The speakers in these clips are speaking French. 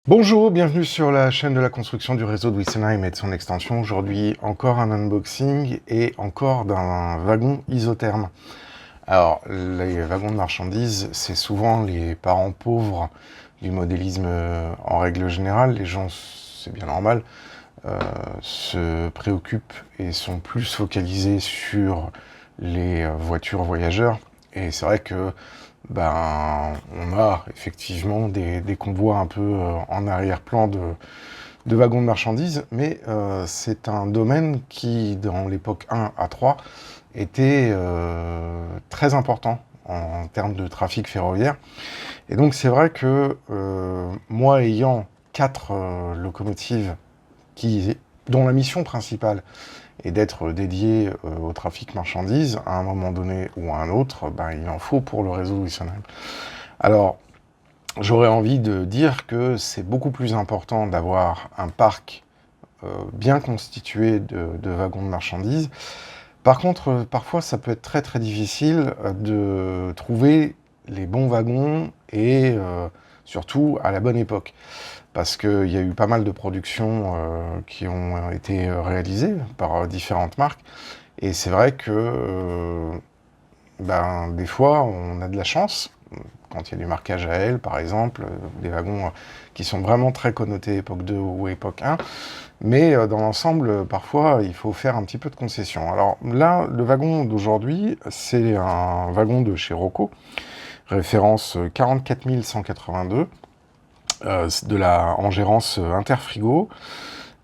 Bonjour, bienvenue sur la chaîne de la construction du réseau de Witsenheim et de son extension. Aujourd'hui, encore un unboxing et encore d'un wagon isotherme. Alors, les wagons de marchandises, c'est souvent les parents pauvres du modélisme en règle générale. Les gens, c'est bien normal, se préoccupent et sont plus focalisés sur les voitures voyageurs. Et c'est vrai que on a effectivement des convois un peu en arrière-plan de wagons de marchandises, mais c'est un domaine qui, dans l'époque 1 à 3, était très important en termes de trafic ferroviaire. Et donc c'est vrai que moi, ayant 4 locomotives dont la mission principale est d'être dédié au trafic marchandises, à un moment donné ou à un autre, il en faut pour le réseau Witsenheim. Alors, j'aurais envie de dire que c'est beaucoup plus important d'avoir un parc bien constitué de wagons de marchandises. Par contre, parfois, ça peut être très très difficile de trouver les bons wagons et surtout à la bonne époque. Parce qu'il y a eu pas mal de productions qui ont été réalisées par différentes marques. Et c'est vrai que des fois, on a de la chance. Quand il y a du marquage à L, par exemple, des wagons qui sont vraiment très connotés époque 2 ou époque 1. Mais dans l'ensemble, parfois, il faut faire un petit peu de concession. Alors là, le wagon d'aujourd'hui, c'est un wagon de chez Rocco, référence 44 182. En gérance Interfrigo.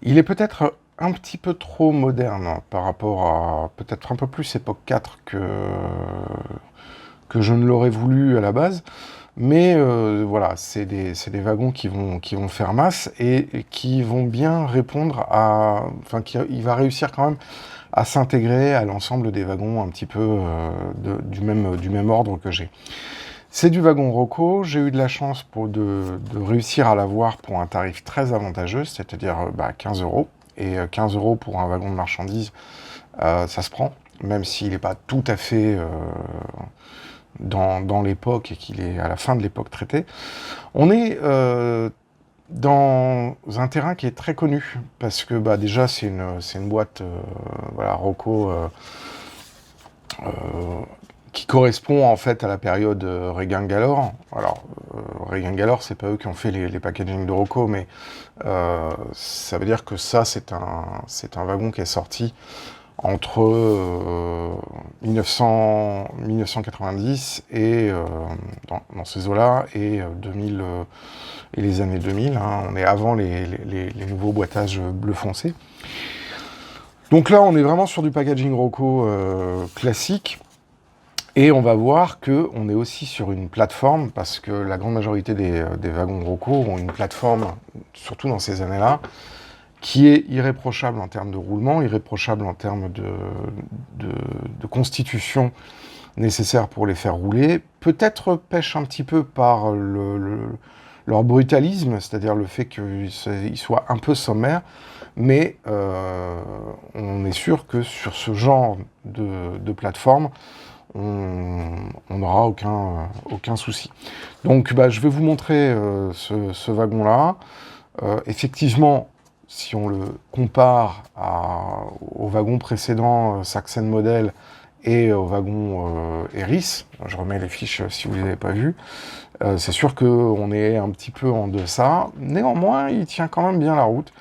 Il est peut-être un petit peu trop moderne par rapport à peut-être un peu plus époque 4 que je ne l'aurais voulu à la base. Mais voilà, c'est des wagons qui vont faire masse et qui vont bien répondre à... Enfin, il va réussir quand même à s'intégrer à l'ensemble des wagons un petit peu du même ordre que j'ai. C'est du wagon Rocco, j'ai eu de la chance de réussir à l'avoir pour un tarif très avantageux, c'est-à-dire 15 €. Et 15 € pour un wagon de marchandises, ça se prend, même s'il n'est pas tout à fait dans l'époque et qu'il est à la fin de l'époque traitée. On est dans un terrain qui est très connu, parce que déjà c'est une boîte Rocco qui correspond en fait à la période Reagan-Gallor. Alors, Reagan-Gallor, c'est pas eux qui ont fait les packaging de Rocco, mais ça veut dire que ça, c'est un wagon qui est sorti entre 1990 et dans ces eaux-là et 2000 et les années 2000. Hein. On est avant les nouveaux boîtages bleu foncé. Donc là, on est vraiment sur du packaging Rocco classique. Et on va voir qu'on est aussi sur une plateforme, parce que la grande majorité des wagons Rocco ont une plateforme, surtout dans ces années-là, qui est irréprochable en termes de roulement, irréprochable en termes de constitution nécessaire pour les faire rouler. Peut-être pêche un petit peu par leur brutalisme, c'est-à-dire le fait qu'ils soient un peu sommaires, mais on est sûr que sur ce genre de plateforme, on n'aura aucun souci. Donc je vais vous montrer ce wagon-là. Effectivement, si on le compare au wagon précédent Sachsen Model et au wagon Eris, je remets les fiches si vous ne les avez pas vues, c'est sûr qu'on est un petit peu en deçà. Néanmoins, il tient quand même bien la route.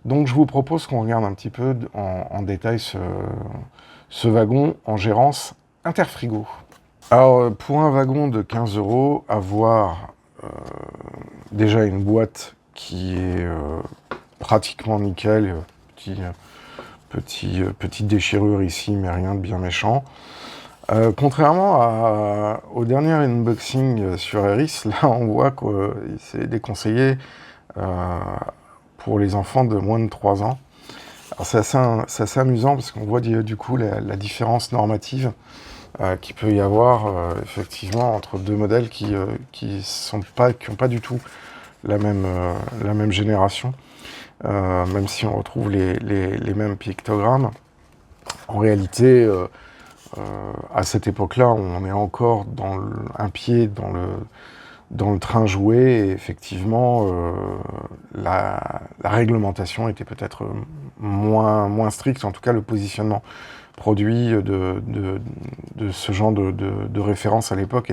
Donc je vous propose qu'on regarde un petit peu en détail ce wagon en gérance Interfrigo. Alors, pour un wagon de 15 €, avoir déjà une boîte qui est pratiquement nickel, petite déchirure ici, mais rien de bien méchant. Contrairement au dernier unboxing sur Eris, là on voit que c'est déconseillé pour les enfants de moins de 3 ans. Alors c'est assez amusant parce qu'on voit du coup la différence normative qu'il peut y avoir effectivement entre deux modèles qui n'ont pas du tout la même génération, même si on retrouve les mêmes pictogrammes. En réalité, à cette époque-là, on est encore un pied dans le train jouet, et effectivement, la réglementation était peut-être moins stricte, en tout cas le positionnement produit de ce genre de référence à l'époque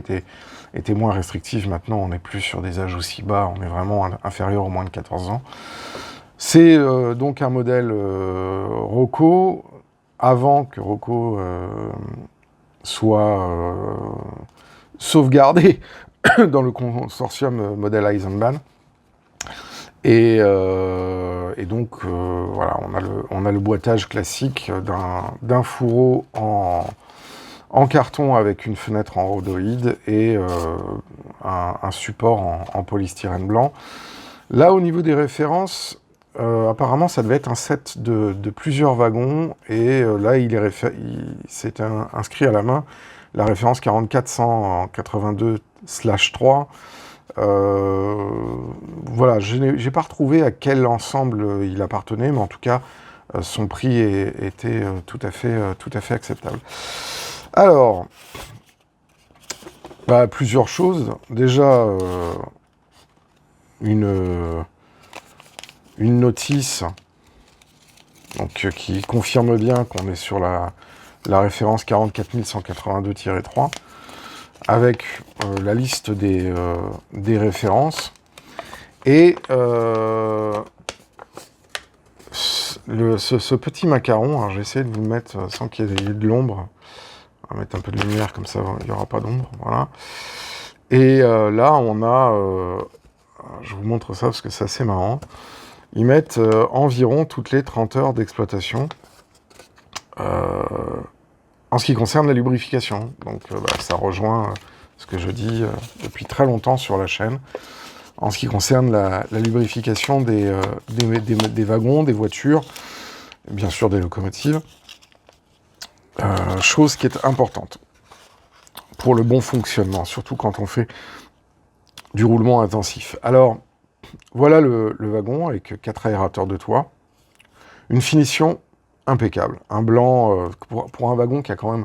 était moins restrictif. Maintenant, on n'est plus sur des âges aussi bas, on est vraiment inférieur aux moins de 14 ans. C'est donc un modèle Rocco, avant que Rocco soit sauvegardé dans le consortium modèle Eisenbahn. Et donc, voilà, on a le boitage classique d'un fourreau en carton avec une fenêtre en rhodoïde et un support en polystyrène blanc. Là, au niveau des références, apparemment, ça devait être un set de plusieurs wagons, et là, il s'est inscrit à la main la référence 4482/3. Voilà, je n'ai pas retrouvé à quel ensemble il appartenait, mais en tout cas, son prix était tout à fait acceptable. Alors, plusieurs choses. Déjà, une notice donc, qui confirme bien qu'on est sur la référence 44182-3, avec la liste des références, et ce petit macaron. Alors j'ai essayé de vous le mettre sans qu'il y ait de l'ombre. On va mettre un peu de lumière, comme ça il n'y aura pas d'ombre, voilà. Et là on a, je vous montre ça parce que c'est assez marrant, ils mettent environ toutes les 30 heures d'exploitation en ce qui concerne la lubrification. Donc ça rejoint ce que je dis depuis très longtemps sur la chaîne, en ce qui concerne la lubrification des wagons, des voitures, bien sûr des locomotives, chose qui est importante pour le bon fonctionnement, surtout quand on fait du roulement intensif. Alors, voilà le wagon avec 4 aérateurs de toit, une finition impeccable, un blanc pour un wagon qui a quand même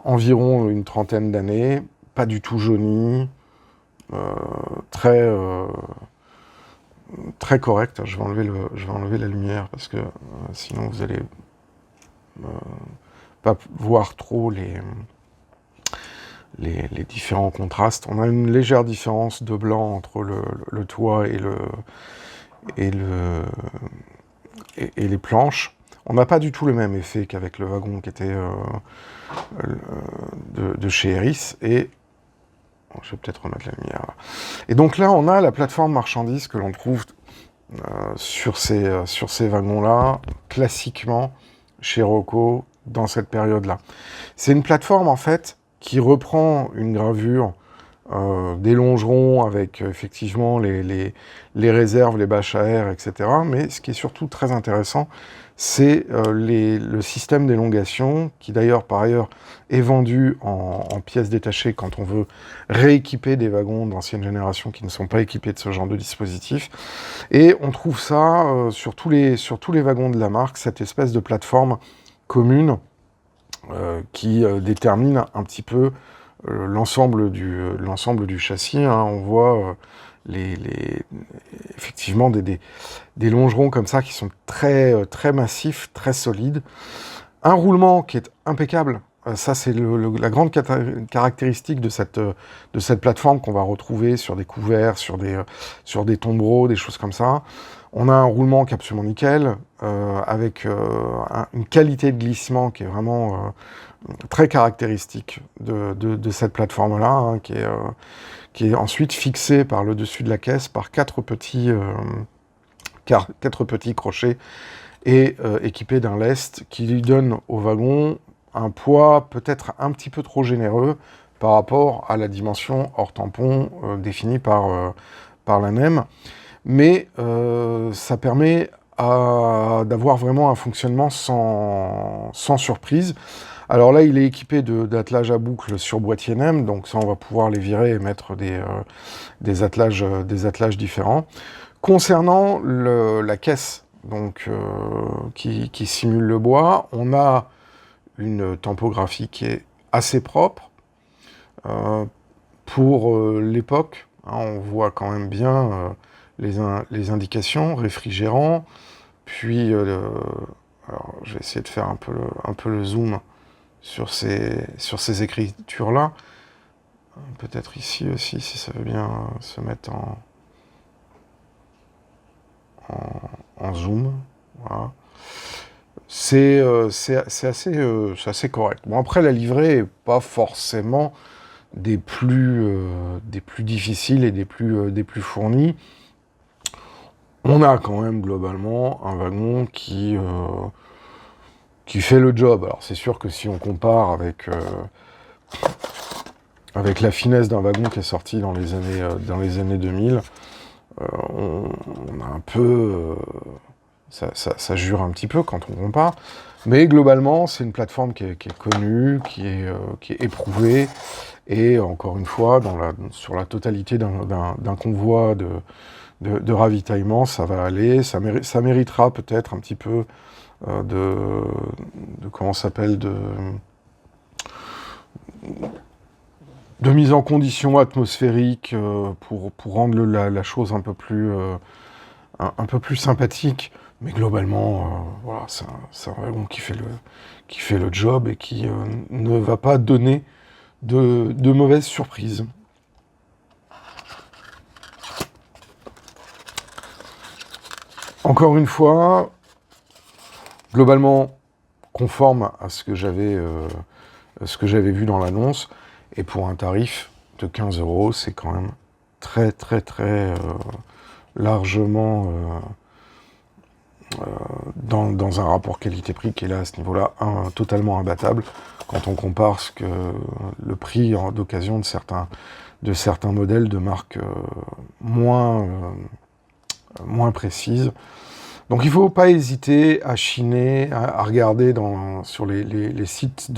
environ une trentaine d'années, pas du tout jauni, très correct. Je vais enlever la lumière parce que sinon vous allez pas voir trop les différents contrastes. On a une légère différence de blanc entre le toit et les planches. On n'a pas du tout le même effet qu'avec le wagon qui était de chez Eris. Et je vais peut-être remettre la lumière là. Et donc là, on a la plateforme marchandises que l'on trouve sur ces wagons-là, classiquement chez Rocco, dans cette période-là. C'est une plateforme, en fait, qui reprend une gravure des longerons avec effectivement les réserves, les bâches à air, etc. Mais ce qui est surtout très intéressant, c'est le système d'élongation, qui d'ailleurs, par ailleurs, est vendu en pièces détachées quand on veut rééquiper des wagons d'ancienne génération qui ne sont pas équipés de ce genre de dispositif. Et on trouve ça sur tous les wagons de la marque, cette espèce de plateforme commune qui détermine un petit peu l'ensemble du châssis. Hein. On voit effectivement des longerons comme ça qui sont très, très massifs, très solides. Un roulement qui est impeccable. Ça, c'est la grande caractéristique de cette plateforme qu'on va retrouver sur des couverts, sur des tombereaux, des choses comme ça. On a un roulement qui est absolument nickel, avec une qualité de glissement qui est vraiment très caractéristique de cette plateforme-là, hein, qui est ensuite fixée par le dessus de la caisse par quatre petits crochets et équipé d'un lest qui lui donne au wagon un poids peut-être un petit peu trop généreux par rapport à la dimension hors tampon définie par l'ANEM. Mais ça permet d'avoir vraiment un fonctionnement sans surprise. Alors là, il est équipé d'attelages à boucle sur boîtier NEM, donc ça, on va pouvoir les virer et mettre des attelages différents. Concernant la caisse donc, qui simule le bois, on a une tempographie qui est assez propre. Pour l'époque, hein, on voit quand même bien les indications, réfrigérant, puis, alors je vais essayer de faire un peu le zoom sur ces écritures-là. Peut-être ici aussi, si ça veut bien se mettre en zoom. Voilà. C'est assez correct. Bon, après, la livrée n'est pas forcément des plus difficiles et des plus fournis. On a quand même globalement un wagon qui fait le job. Alors c'est sûr que si on compare avec la finesse d'un wagon qui est sorti dans les années 2000, on a un peu... ça jure un petit peu quand on compare. Mais globalement, c'est une plateforme qui est connue, qui est éprouvée, et encore une fois, sur la totalité d'un convoi de ravitaillement, ça va aller, ça méritera peut-être un petit peu comment ça s'appelle, de mise en condition atmosphérique pour rendre la chose un peu plus sympathique. Mais globalement, voilà, c'est un wagon qui fait le job et qui ne va pas donner de mauvaises surprises. Encore une fois, globalement conforme à ce que j'avais vu dans l'annonce, et pour un tarif de 15 €, c'est quand même très largement dans un rapport qualité-prix qui est là à ce niveau-là totalement imbattable quand on compare le prix d'occasion de certains modèles de marques moins précises. Donc il ne faut pas hésiter à chiner, à regarder sur les sites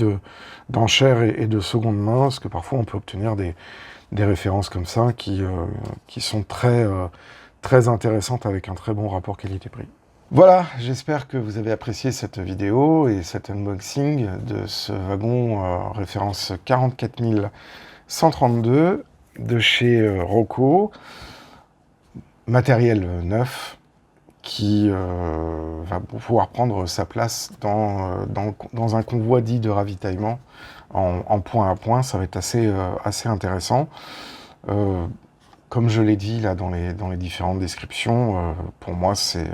d'enchères et de seconde main, parce que parfois on peut obtenir des références comme ça qui sont très intéressantes avec un très bon rapport qualité-prix. Voilà, j'espère que vous avez apprécié cette vidéo et cet unboxing de ce wagon référence 44 132 de chez Roco, matériel neuf, qui va pouvoir prendre sa place dans un convoi dit de ravitaillement en point à point. Ça va être assez intéressant. Comme je l'ai dit là dans les différentes descriptions, pour moi c'est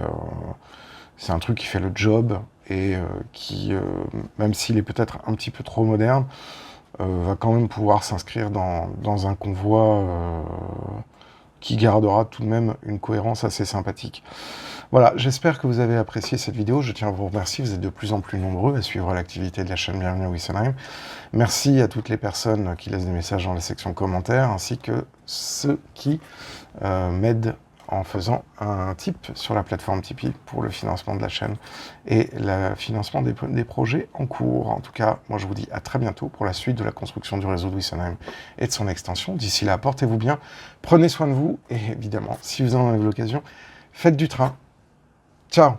un truc qui fait le job et qui, même s'il est peut-être un petit peu trop moderne, va quand même pouvoir s'inscrire dans un convoi qui gardera tout de même une cohérence assez sympathique. Voilà, j'espère que vous avez apprécié cette vidéo. Je tiens à vous remercier, vous êtes de plus en plus nombreux à suivre l'activité de la chaîne Bienvenue à Wessenheim. Merci à toutes les personnes qui laissent des messages dans la section commentaires, ainsi que ceux qui m'aident en faisant un tip sur la plateforme Tipeee pour le financement de la chaîne et le financement des projets en cours. En tout cas, moi je vous dis à très bientôt pour la suite de la construction du réseau de Wessenheim et de son extension. D'ici là, portez-vous bien, prenez soin de vous et évidemment, si vous en avez l'occasion, faites du train. Ciao!